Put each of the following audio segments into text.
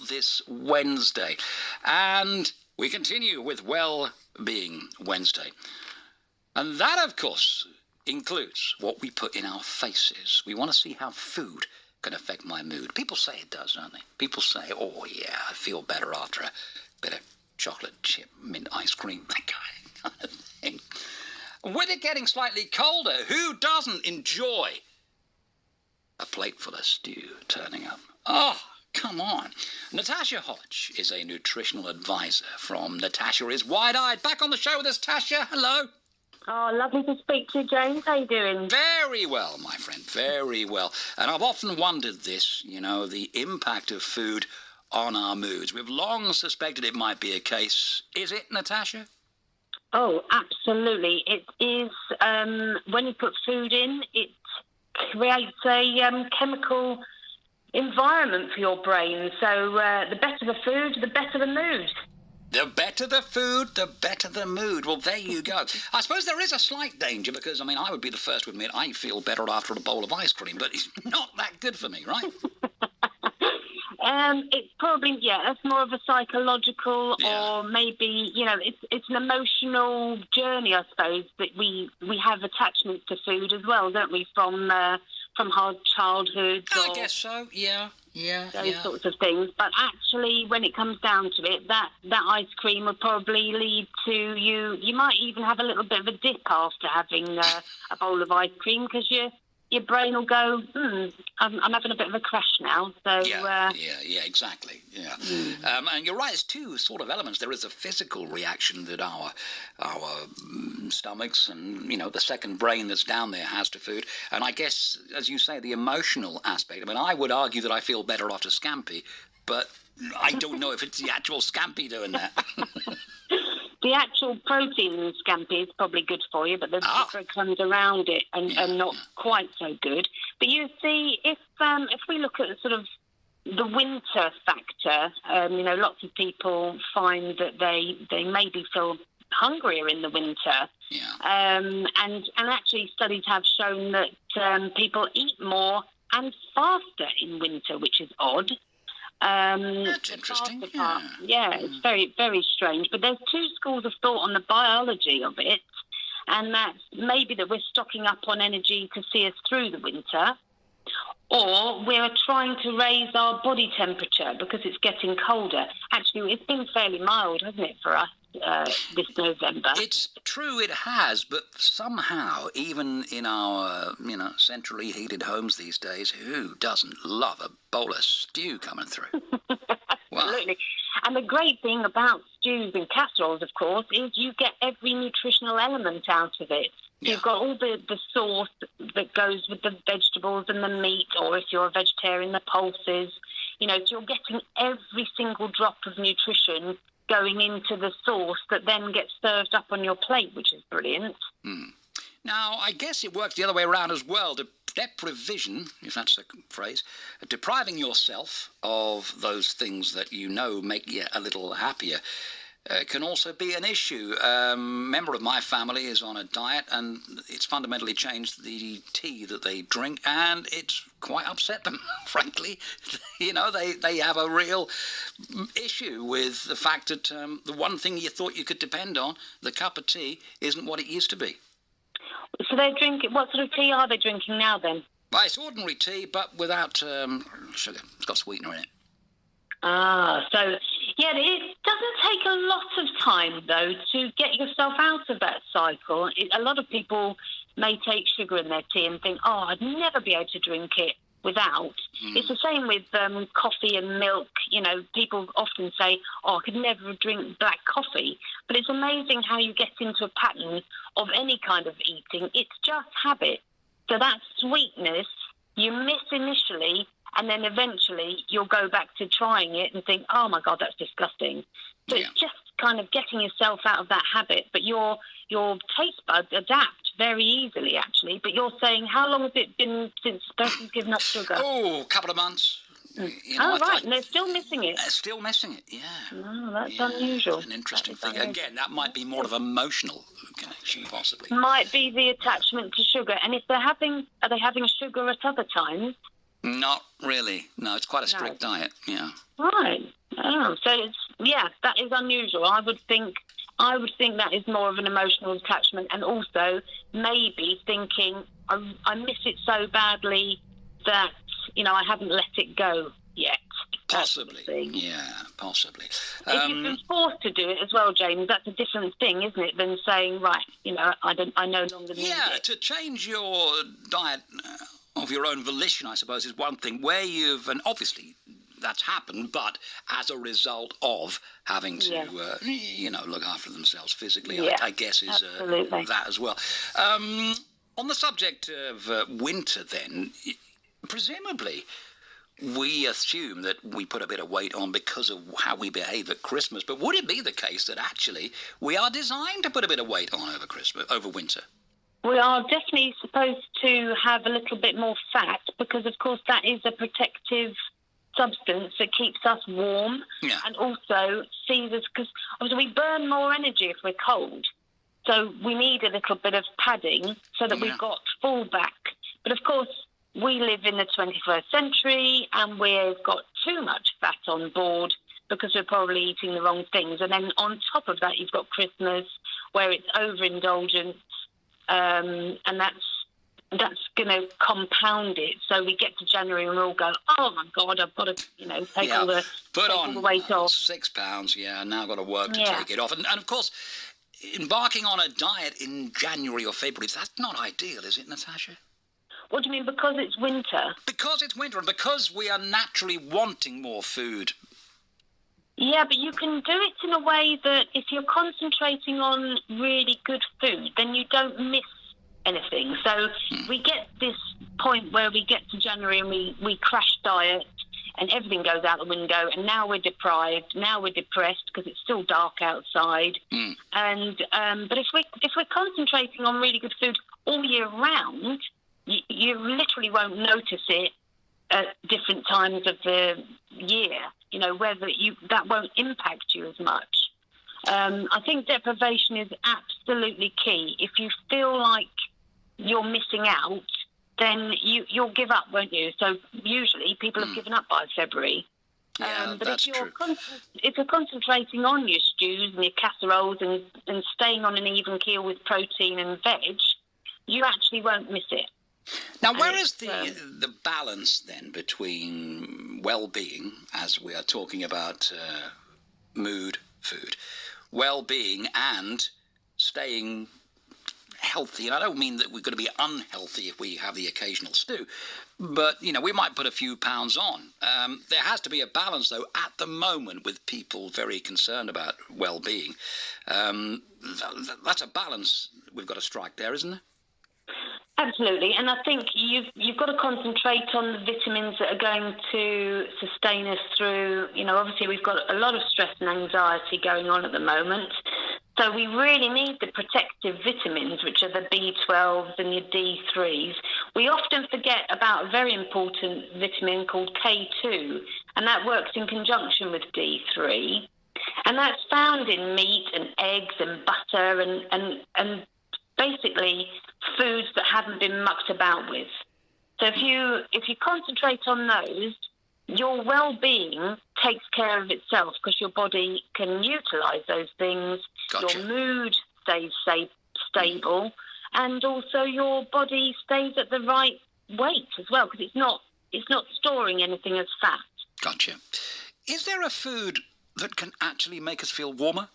this Wednesday. And we continue with Wellbeing Wednesday. And that, of course, includes what we put in our faces. We want to see how food can affect my mood. People say it does, don't they? People say, oh, yeah, I feel better after a bit of chocolate chip mint ice cream, that kind of thing. With it getting slightly colder, who doesn't enjoy a plate full of stew turning up? Oh, come on. Natasha Hodge is a nutritional advisor from Natasha is Wide-Eyed. Back on the show with us, Tasha. Hello. Oh, lovely to speak to you, James. How you doing? Very well, my friend, very well. And I've often wondered this, the impact of food on our moods. We've long suspected it might be a case. Is it, Natasha? Oh, absolutely. It is. When you put food in, it creates a chemical environment for your brain. So the better the food, the better the mood. The better the food, the better the mood. Well, there you go. I suppose there is a slight danger because, I would be the first to admit I feel better after a bowl of ice cream, but it's not that good for me, right? It's probably, that's more of a psychological or maybe, it's an emotional journey, I suppose, that we have attachments to food as well, don't we, from hard childhood. I guess so, yeah. Those sorts of things. But actually, when it comes down to it, that ice cream will probably lead to you might even have a little bit of a dip after having a bowl of ice cream because your brain will go, I'm having a bit of a crash now. So Yeah, exactly. Yeah. And you're right, there's two sort of elements. There is a physical reaction that our stomachs and, the second brain that's down there has to food. And I guess, as you say, the emotional aspect. I would argue that I feel better after scampi, but I don't know if it's the actual scampi doing that. The actual protein in scampi is probably good for you, but the sugar comes around it and not quite so good. But you see, if we look at sort of the winter factor, lots of people find that they maybe feel hungrier in the winter. Yeah. And actually studies have shown that people eat more and faster in winter, which is odd. That's interesting. It's very, very strange. But there's two schools of thought on the biology of it, and that's maybe that we're stocking up on energy to see us through the winter, or we're trying to raise our body temperature because it's getting colder. Actually, it's been fairly mild, hasn't it, for us this November? It's true, it has, but somehow, even in our, centrally heated homes these days, who doesn't love a bowl of stew coming through? Absolutely. And the great thing about stews and casseroles, of course, is you get every nutritional element out of it. Yeah. You've got all the sauce that goes with the vegetables and the meat, or if you're a vegetarian, the pulses. So you're getting every single drop of nutrition going into the sauce that then gets served up on your plate, which is brilliant. Now, I guess it works the other way around as well. Deprivation, if that's a phrase, depriving yourself of those things that make you a little happier can also be an issue. A member of my family is on a diet and it's fundamentally changed the tea that they drink, and it's quite upset them, frankly. They have a real issue with the fact that the one thing you thought you could depend on, the cup of tea, isn't what it used to be. So they're drinking, what sort of tea are they drinking now then? Well, it's ordinary tea, but without sugar. It's got sweetener in it. So, it doesn't take a lot of time, though, to get yourself out of that cycle. A lot of people may take sugar in their tea and think, I'd never be able to drink it without. It's the same with coffee and milk. People often say, I could never drink black coffee. But it's amazing how you get into a pattern of any kind of eating. It's just habit. So that sweetness you miss initially, and then eventually you'll go back to trying it and think, oh my God, that's disgusting. So it's just kind of getting yourself out of that habit. But your taste buds adapt very easily, actually. But you're saying, how long has it been since the person's given up sugar? Oh, a couple of months. Right, and they're still missing it. They're still missing it, yeah. Oh, that's unusual. An interesting thing. Again, that might be more of an emotional connection, possibly. Might be the attachment to sugar. And if are they having sugar at other times, Not really. No, it's quite a strict diet. Yeah. Right. Oh, so that is unusual. I would think that is more of an emotional attachment, and also maybe thinking I miss it so badly that I haven't let it go yet. Possibly. Yeah, possibly. If you've been forced to do it as well, James, that's a different thing, isn't it, than saying, right, I no longer need it. Yeah, to change your diet of your own volition, I suppose, is one thing. Where and obviously that's happened, but as a result of having to, look after themselves physically, I guess is that as well. On the subject of winter then, presumably we assume that we put a bit of weight on because of how we behave at Christmas, but would it be the case that actually we are designed to put a bit of weight on over winter? We are definitely supposed to have a little bit more fat because, of course, that is a protective substance that keeps us warm and also sees us, because obviously we burn more energy if we're cold. So we need a little bit of padding so that we've got full back. But, of course, we live in the 21st century and we've got too much fat on board because we're probably eating the wrong things. And then on top of that, you've got Christmas where it's overindulgence, and that's going to compound it. So we get to January and we all go, oh, my God, I've got to, take all the weight off. 6 pounds, now I've got to work to take it off. And, of course, embarking on a diet in January or February, that's not ideal, is it, Natasha? What do you mean, because it's winter? Because it's winter and because we are naturally wanting more food. Yeah, but you can do it in a way that if you're concentrating on really good food, then you don't miss anything. So we get this point where we get to January and we crash diet and everything goes out the window, and now we're deprived, now we're depressed because it's still dark outside. And but if we're concentrating on really good food all year round, you literally won't notice it at different times of the year, whether that won't impact you as much. I think deprivation is absolutely key. If you feel like you're missing out, then you'll give up, won't you? So usually people have given up by February. But that's true. If you're concentrating on your stews and your casseroles and staying on an even keel with protein and veg, you actually won't miss it. Now, where is the balance then between well-being, as we are talking about mood, food, well-being and staying healthy? And I don't mean that we're going to be unhealthy if we have the occasional stew, but, we might put a few pounds on. There has to be a balance, though, at the moment with people very concerned about well-being. That's a balance we've got to strike there, isn't there? Absolutely, and I think you've got to concentrate on the vitamins that are going to sustain us through. Obviously we've got a lot of stress and anxiety going on at the moment, so we really need the protective vitamins, which are the B12s and your D3s. We often forget about a very important vitamin called K2, and that works in conjunction with D3, and that's found in meat and eggs and butter and basically foods that haven't been mucked about with. So if you concentrate on those, your well-being takes care of itself because your body can utilise those things. Gotcha. Your mood stays stable, and also your body stays at the right weight as well because it's not storing anything as fat. Gotcha. Is there a food that can actually make us feel warmer?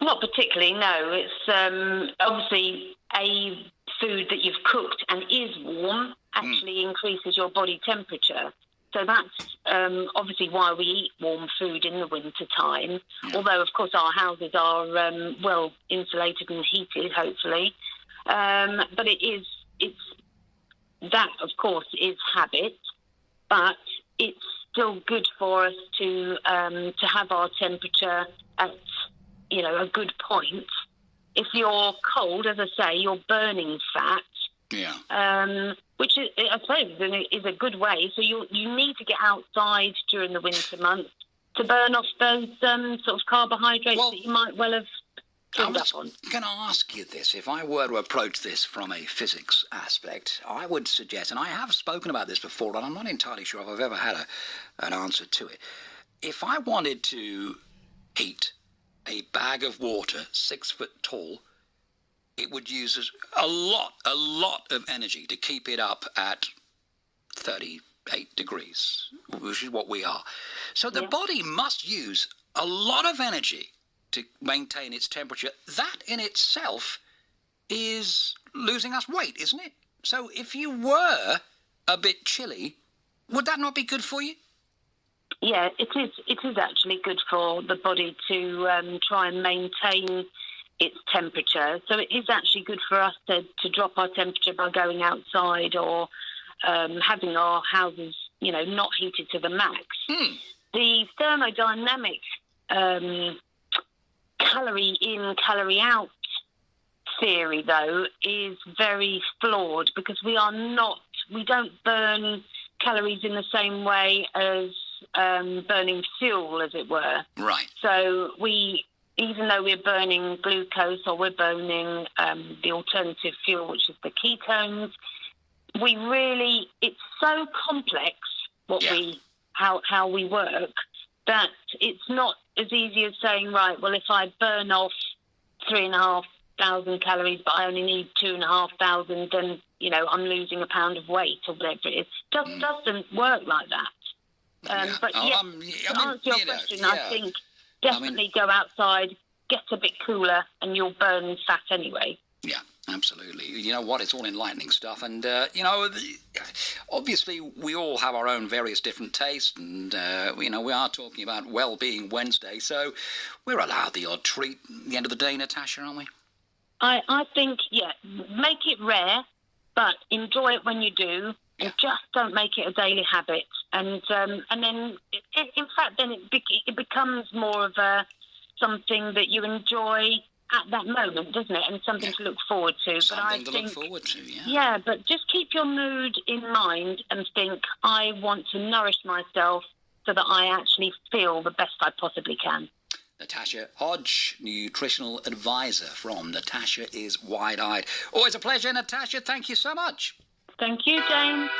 Not particularly, no. It's obviously a food that you've cooked and is warm actually increases your body temperature. So that's obviously why we eat warm food in the winter time. Although, of course, our houses are well insulated and heated, hopefully. But that, of course, is habit. But it's still good for us to have our temperature at a good point. If you're cold, as I say, you're burning fat. Which is, I suppose, is a good way. So you need to get outside during the winter months to burn off those sort of carbohydrates that you might well have fill I that was on. going to ask you this. If I were to approach this from a physics aspect, I would suggest, and I have spoken about this before, and I'm not entirely sure if I've ever had an answer to it. If I wanted to heat a bag of water 6 foot tall, it would use a lot of energy to keep it up at 38 degrees, which is what we are. So the body must use a lot of energy to maintain its temperature. That in itself is losing us weight, isn't it? So if you were a bit chilly, would that not be good for you? Yeah, it is. It is actually good for the body to try and maintain its temperature. So it is actually good for us to drop our temperature by going outside or having our houses, not heated to the max. The thermodynamic calorie in, calorie out theory, though, is very flawed because we don't burn calories in the same way as burning fuel, as it were. Right. So even though we're burning glucose or we're burning the alternative fuel, which is the ketones, it's so complex how we work that it's not as easy as saying, right, well, if I burn off 3,500 calories, but I only need 2,500, then, I'm losing a pound of weight or whatever it is. Just doesn't work like that. But to answer your question, I think definitely go outside, get a bit cooler, and you'll burn fat anyway. Yeah, absolutely. You know what? It's all enlightening stuff. And, obviously we all have our own various different tastes. And, we are talking about Wellbeing Wednesday. So we're allowed the odd treat at the end of the day, Natasha, aren't we? I think, make it rare, but enjoy it when you do. Yeah. And just don't make it a daily habit. And then, in fact, then it becomes more of something that you enjoy at that moment, doesn't it? And something to look forward to. Look forward to, yeah. Yeah, but just keep your mood in mind and think, I want to nourish myself so that I actually feel the best I possibly can. Natasha Hodge, nutritional advisor from Natasha is Wide-Eyed. Always a pleasure, Natasha. Thank you so much. Thank you, James.